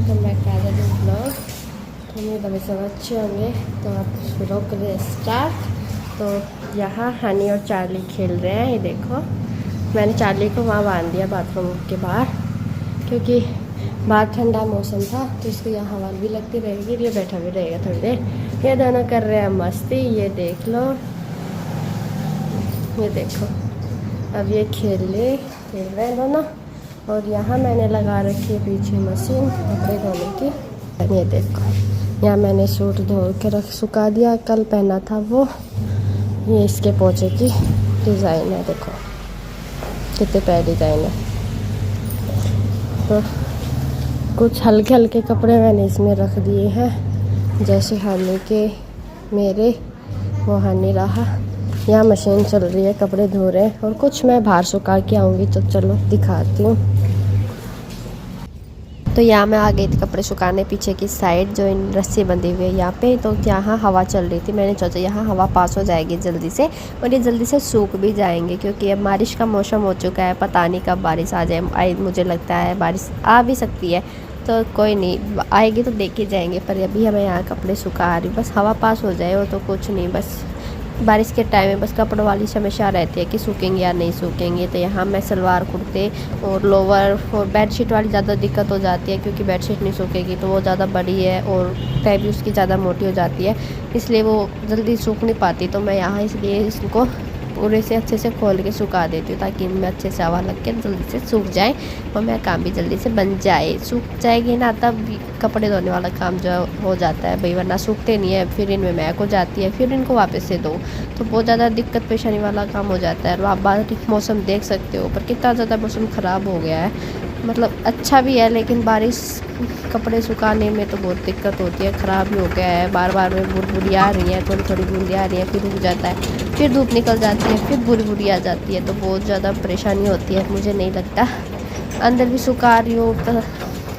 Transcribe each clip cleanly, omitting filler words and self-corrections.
Welcome back to other blog. तो उम्मीद है सब अच्छे होंगे। तो आप ब्लॉग करें स्टार्ट। तो यहाँ हनी और चार्ली खेल रहे हैं। ये देखो, मैंने चार्ली को वहाँ बांध दिया बाथरूम के बाहर, क्योंकि बाहर ठंडा मौसम था तो इसको यहाँ हवा भी लगती रहेगी, ये बैठा भी रहेगा थोड़ी देर। ये दोनों कर रहे हैं मस्ती, ये देख लो, ये देखो। अब ये खेल रहे हैं दोनों। और यहाँ मैंने लगा रखी है पीछे मशीन कपड़े धोने की। ये देखो, यहाँ मैंने सूट धो के सुखा दिया, कल पहना था वो। ये इसके पोंचे की डिज़ाइन है, देखो कितने प्यारे डिज़ाइन है। तो कुछ हल्के हल्के कपड़े मैंने इसमें रख दिए हैं, जैसे हानि के मेरे, वो हानि रहा। यहाँ मशीन चल रही है, कपड़े धो रहे हैं। और कुछ मैं बाहर सुखा के आऊँगी, तो चलो दिखाती हूँ। तो यहाँ मैं आ गई थी कपड़े सुखाने पीछे की साइड, जो इन रस्सी बंधी हुई है यहाँ पे। तो यहाँ हवा चल रही थी, मैंने सोचा यहाँ हवा पास हो जाएगी जल्दी से, और ये जल्दी से सूख भी जाएंगे, क्योंकि अब बारिश का मौसम हो चुका है। पता नहीं कब बारिश आ जाए, मुझे लगता है बारिश आ भी सकती है। तो कोई नहीं, आएगी तो देख ही जाएंगे। पर अभी हमें यहाँ कपड़े सुखा रही, बस हवा पास हो जाए, वो तो कुछ नहीं। बस बारिश के टाइम में बस कपड़ों वाली समस्या रहती है कि सूखेंगे या नहीं सूखेंगे। तो यहाँ मैं सलवार कुर्ते और लोवर और बेडशीट वाली ज़्यादा दिक्कत हो जाती है, क्योंकि बेडशीट नहीं सूखेगी तो वो ज़्यादा बड़ी है और टैब भी उसकी ज़्यादा मोटी हो जाती है, इसलिए वो जल्दी सूख नहीं पाती। तो मैं यहाँ इसलिए इसको पूरे से अच्छे से खोल के सुखा देती हूँ, ताकि इनमें अच्छे से हवा लग के जल्दी से सूख जाए और मेरा काम भी जल्दी से बन जाए। सूख जाएगी ना, तब कपड़े धोने वाला काम जो हो जाता है भाई, वरना सूखते नहीं है, फिर इनमें महक हो जाती है, फिर इनको वापस से दो, तो बहुत ज़्यादा दिक्कत परेशानी वाला काम हो जाता है। और आप बारिश मौसम देख सकते हो, पर कितना ज़्यादा मौसम ख़राब हो गया है। मतलब अच्छा भी है, लेकिन बारिश कपड़े सुखाने में तो बहुत दिक्कत होती है, ख़राब भी हो गया है। बार बार में बुरबुरियाँ आ रही हैं, थोड़ी थोड़ी बूंदियाँ आ रही हैं, फिर रुक जाता है, फिर धूप निकल जाती है, फिर बुरबुरी आ जाती है। तो बहुत ज़्यादा परेशानी होती है। मुझे नहीं लगता अंदर भी सुखा रही हूँ तो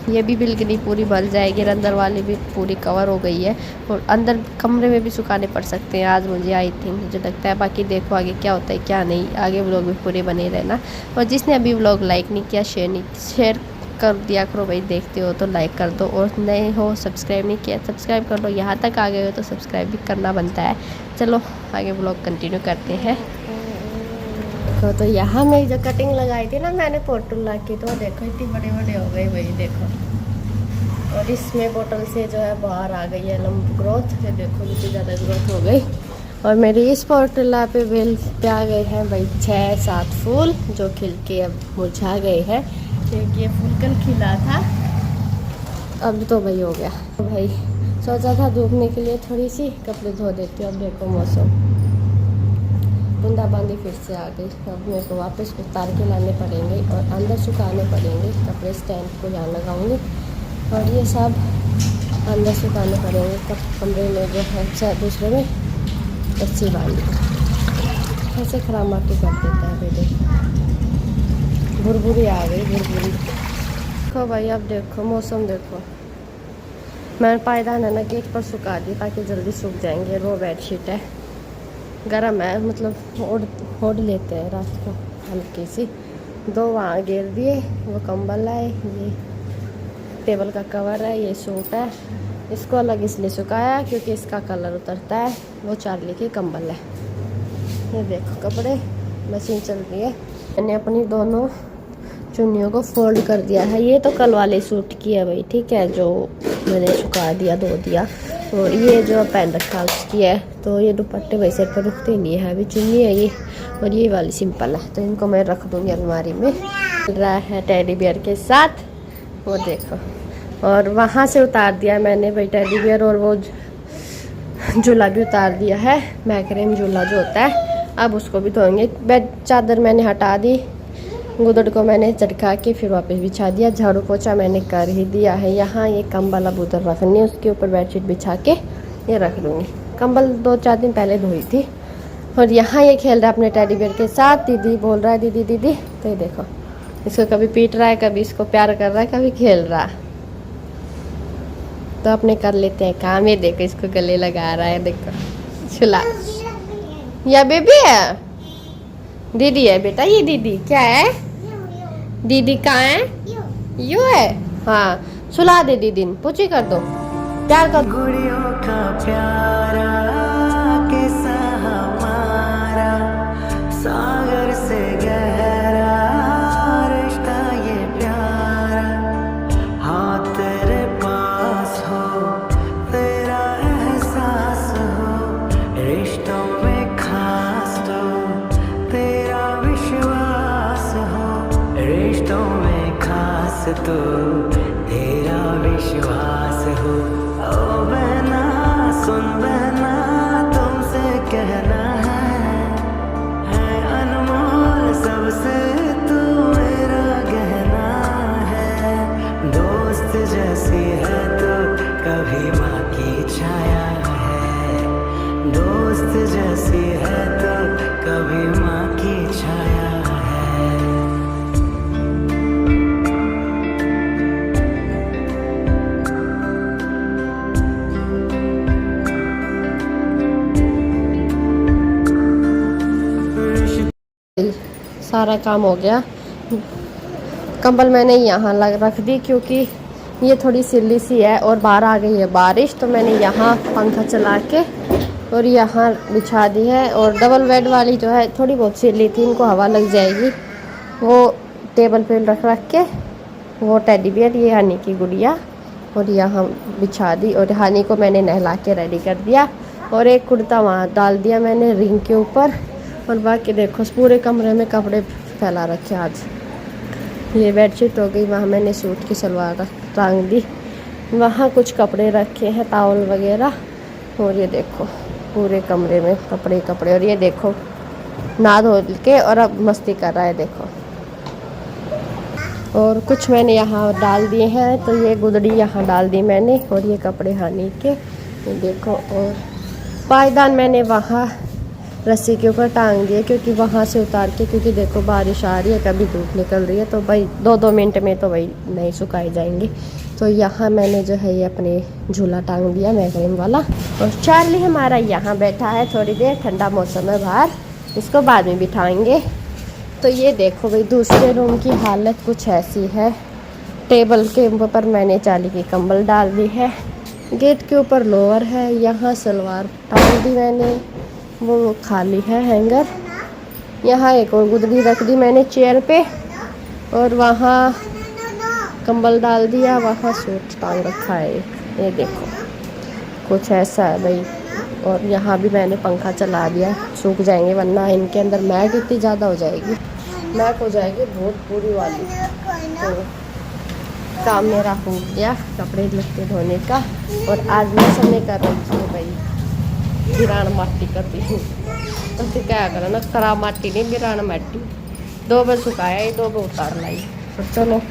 ये भी बिल्कुल पूरी भर जाएगी, अंदर वाली भी पूरी कवर हो गई है, और अंदर कमरे में भी सुखाने पड़ सकते हैं आज मुझे, आई थिंक, मुझे लगता है। बाकी देखो आगे क्या होता है क्या नहीं, आगे व्लॉग भी पूरे बने रहना। और जिसने अभी व्लॉग लाइक नहीं किया, शेयर कर दिया करो भाई, देखते हो तो लाइक कर दो, और नए हो सब्सक्राइब नहीं किया सब्सक्राइब कर लो। यहाँ तक आ गए हो तो सब्सक्राइब भी करना बनता है। चलो आगे व्लॉग कंटिन्यू करते हैं। तो यहाँ मेरी जो कटिंग लगाई थी ना मैंने पोर्टुला की, तो देखो इतनी बड़े बड़े हो गए भाई, देखो। और इसमें बोतल से जो है बाहर आ गई है लंब ग्रोथ, ये देखो इतनी ज़्यादा ग्रोथ हो गई। और मेरी इस पोर्टुला पे बेल पे आ गए हैं भाई 6-7 फूल, जो खिल के अब मुरझा गए हैं, क्योंकि ये फूल कल खिला था, अब तो भाई हो गया। तो भाई सोचा था धूपने के लिए थोड़ी सी कपड़े धो देती हूँ। अब देखो मौसम बूंदाबांदी फिर से आ गई। अब मेरे को वापस उतार के लाने पड़ेंगे और अंदर सुखाने पड़ेंगे। कपड़े स्टैंड को यहाँ लगाऊंगी और ये सब अंदर सुखाने पड़ेंगे। कमरे में जो है दूसरे में रस्सी बांधी ऐसे खराब माटी कर देता है। बेटे बुरबुरी आ गई, बुरबुरी। देखो भाई, अब देखो मौसम देखो। मैंने पायदान है ना गेट पर सुखा दी, ताकि जल्दी सूख जाएंगे। रो बेडशीट है, गर्म है, मतलब ओढ़ लेते हैं रात को हल्की सी। 2 वहाँ घेर दिए, वो कंबल है, ये टेबल का कवर है, ये सूट है। इसको अलग इसलिए सुखाया क्योंकि इसका कलर उतरता है। वो चार्ली के कंबल है। ये देखो कपड़े, मशीन चल रही है। मैंने अपनी दोनों चुन्नियों को फोल्ड कर दिया है। ये तो कल वाले सूट की है भाई, ठीक है, जो मैंने सुखा दिया, धो दिया। और ये जो पहन रखा उसकी है। तो ये दुपट्टे वैसे पर रुकते नहीं है, अभी चुन्नी है ये, और ये वाली सिंपल है। तो इनको मैं रख दूँगी अलमारी में। चल रहा है टेडी बियर के साथ, वो देखो। और वहाँ से उतार दिया मैंने भाई टेडी बियर, और वो झूला भी उतार दिया है, मैक्रेम झूला जो होता है। अब उसको भी धोएंगे। बेड चादर मैंने हटा दी, गुदड़ को मैंने चटका के फिर वापस बिछा दिया। झाड़ू पोछा मैंने कर ही दिया है। यहाँ ये कंबल अब उधर रखनी है, उसके ऊपर बेडशीट बिछा के ये रख लूँगी। कंबल 2-4 दिन पहले धोई थी। और यहाँ ये खेल रहा है अपने टेडी बियर के साथ। दीदी बोल रहा है दीदी दीदी। तो ये देखो, इसको कभी पीट रहा है, कभी इसको प्यार कर रहा है, कभी खेल रहा है। तो अपने कर लेते हैं काम। ये देखो इसको गले लगा रहा है, देखो छुला। या बेबी है, दीदी है बेटा, ये दीदी क्या है? दीदी कहाँ है? यू है। हाँ, सुला दे दीदी, पूछी कर दो, प्यार कर। गुड़ियों का प्यारा किस्सा हमारा, सागर से गहरा रिश्ता ये प्यारा। हाँ तेरे पास हो, तेरा एहसास हो, रिश्तों में खास तो तेरा विश्वास हो, रिश्तों में खास तो तेरा विश्वास हो। ओ बहना सुन बहना, तुमसे कहना है अनमोल सबसे तू मेरा गहना है। दोस्त जैसी है तो कभी माँ की छाया है, दोस्त जैसी है तो कभी माँ की छाया है। सारा काम हो गया। कंबल मैंने यहाँ रख दी क्योंकि ये थोड़ी सिल्ली सी है और बाहर आ गई है बारिश, तो मैंने यहाँ पंखा चला के और यहाँ बिछा दी है। और डबल बेड वाली जो है थोड़ी बहुत सिल्ली थी, इनको हवा लग जाएगी, वो टेबल पे रख के वो टेडी बियर, ये हानी की गुड़िया, और यहाँ बिछा दी। और हानी को मैंने नहला के रेडी कर दिया और एक कुर्ता वहाँ डाल दिया मैंने रिंग के ऊपर। और बाकी देखो पूरे कमरे में कपड़े फैला रखे आज। ये बेडशीट हो गई, वहाँ मैंने सूट की सलवार टांग दी, वहाँ कुछ कपड़े रखे हैं टॉवल वगैरह। और ये देखो पूरे कमरे में कपड़े कपड़े। और ये देखो नहा धो के और अब मस्ती कर रहा है देखो। और कुछ मैंने यहाँ डाल दिए हैं, तो ये गुदड़ी यहाँ डाल दी मैंने, और ये कपड़े हानि के ये देखो। और पायदान मैंने वहाँ रस्सी के ऊपर टांग दिए क्योंकि वहाँ से उतार के, क्योंकि देखो बारिश आ रही है, कभी धूप निकल रही है, तो भाई 2-2 मिनट में तो भाई नहीं सुखाए जाएंगे। तो यहाँ मैंने जो है ये अपने झूला टांग दिया मैगजीन वाला। और चार्ली हमारा यहाँ बैठा है थोड़ी देर, ठंडा मौसम है बाहर, इसको बाद में बिठाएंगे। तो ये देखो भाई दूसरे रूम की हालत कुछ ऐसी है। टेबल के ऊपर मैंने चाली की कंबल डाल दी है, गेट के ऊपर लोअर है, यहाँ सलवार टांग दी मैंने, वो खाली है हैंगर। यहाँ एक और गुदड़ी रख दी मैंने चेयर पे, और वहाँ कंबल डाल दिया, वहाँ सूट टांग रखा है। ये देखो कुछ ऐसा है भाई। और यहाँ भी मैंने पंखा चला दिया, सूख जाएंगे वरना इनके अंदर मैग इतनी ज़्यादा हो जाएगी, मैग हो जाएगी बहुत पूरी वाली। तो काम मेरा हो गया कपड़े लत्ते धोने का। और आज मौसम में कर रही हूँ भाई बिरान माटी करती हूँ, तो फिर क्या करा ना, खराब माटी नहीं बिरान माटी। 2 बार सुखाया ही 2 बार उतार लाई। तो चलो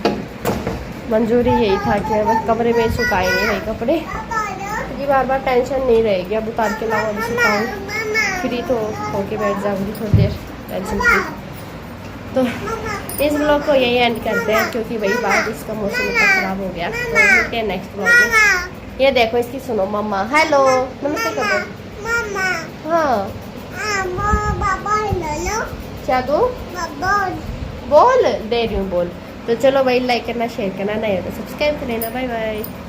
मंजूरी यही था कि बस कमरे में सुखाएंगे भाई कपड़े, क्योंकि बार बार टेंशन नहीं रहेगी। अब उतार के लाओ, अभी सुखाऊँ, फ्री तो होके बैठ जाऊँगी थोड़ी देर टेंशन फ्री। तो इस ब्लॉग को यही एंड करते हैं क्योंकि भाई बारिश का मौसम इतना ख़राब हो गया। तो मिलते हैं नेक्स्ट ब्लॉग में। ये देखो इसकी सुनो मम्मा, हेलो नमस्ते कर दो। हाँ क्या दो, बोल दे रही हूँ बोल। तो चलो भाई लाइक करना शेयर करना, नहीं तो सब्सक्राइब कर लेना। Bye bye.